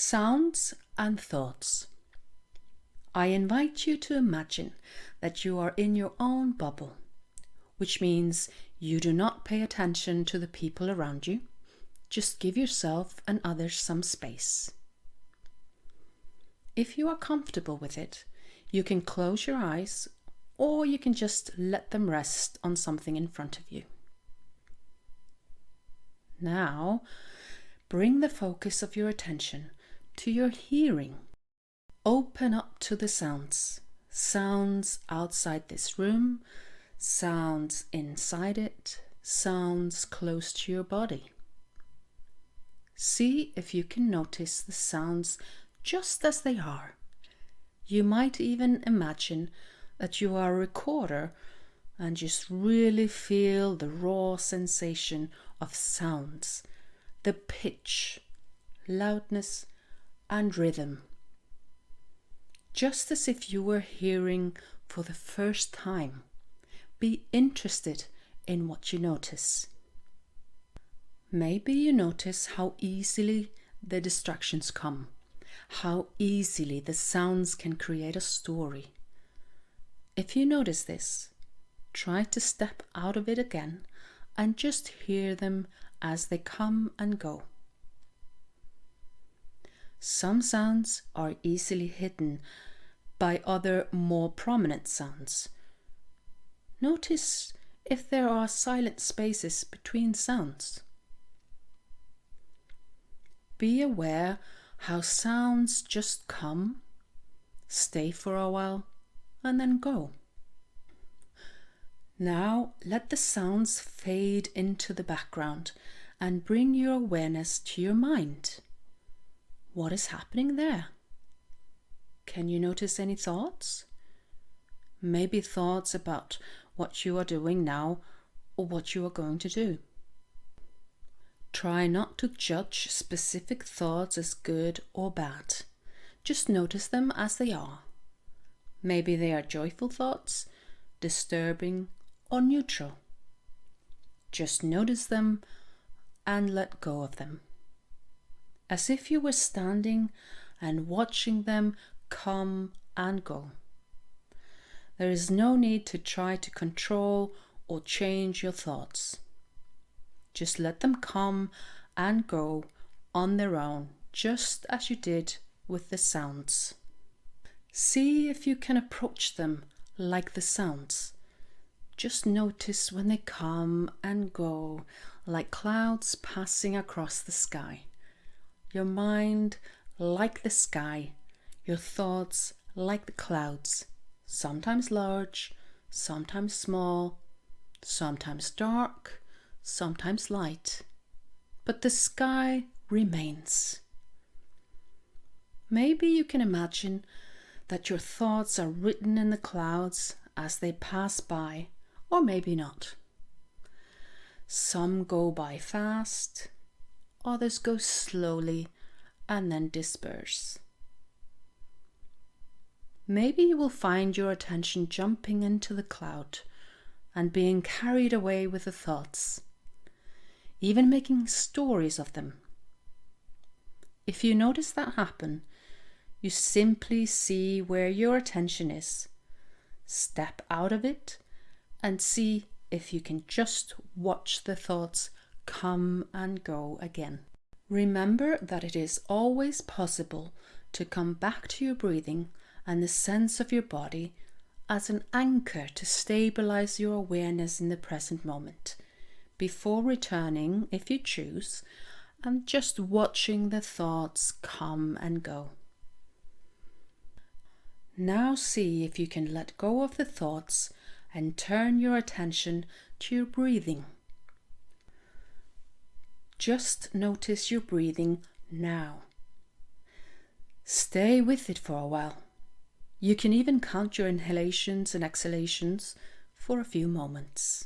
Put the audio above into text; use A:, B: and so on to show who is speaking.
A: Sounds and thoughts. I invite you to imagine that you are in your own bubble, which means you do not pay attention to the people around you. Just give yourself and others some space. If you are comfortable with it, you can close your eyes or you can just let them rest on something in front of you. Now, bring the focus of your attention to your hearing. Open up to the sounds. Sounds outside this room, sounds inside it, sounds close to your body. See if you can notice the sounds just as they are. You might even imagine that you are a recorder and just really feel the raw sensation of sounds, the pitch, loudness, and rhythm. Just as if you were hearing for the first time. Be interested in what you notice. Maybe you notice how easily the distractions come, how easily the sounds can create a story. If you notice this, try to step out of it again and just hear them as they come and go. Some sounds are easily hidden by other more prominent sounds. Notice if there are silent spaces between sounds. Be aware how sounds just come, stay for a while, and then go. Now let the sounds fade into the background and bring your awareness to your mind. What is happening there? Can you notice any thoughts? Maybe thoughts about what you are doing now or what you are going to do. Try not to judge specific thoughts as good or bad. Just notice them as they are. Maybe they are joyful thoughts, disturbing, or neutral. Just notice them and let go of them. As if you were standing and watching them come and go. There is no need to try to control or change your thoughts. Just let them come and go on their own, just as you did with the sounds. See if you can approach them like the sounds. Just notice when they come and go, like clouds passing across the sky. Your mind like the sky, your thoughts like the clouds, sometimes large, sometimes small, sometimes dark, sometimes light, but the sky remains. Maybe you can imagine that your thoughts are written in the clouds as they pass by, or maybe not. Some go by fast, others go slowly and then disperse. Maybe you will find your attention jumping into the cloud and being carried away with the thoughts, even making stories of them. If you notice that happen, you simply see where your attention is, step out of it, and see if you can just watch the thoughts come and go again. Remember that it is always possible to come back to your breathing and the sense of your body as an anchor to stabilize your awareness in the present moment, before returning, if you choose, and just watching the thoughts come and go. Now see if you can let go of the thoughts and turn your attention to your breathing. Just notice your breathing now. Stay with it for a while. You can even count your inhalations and exhalations for a few moments.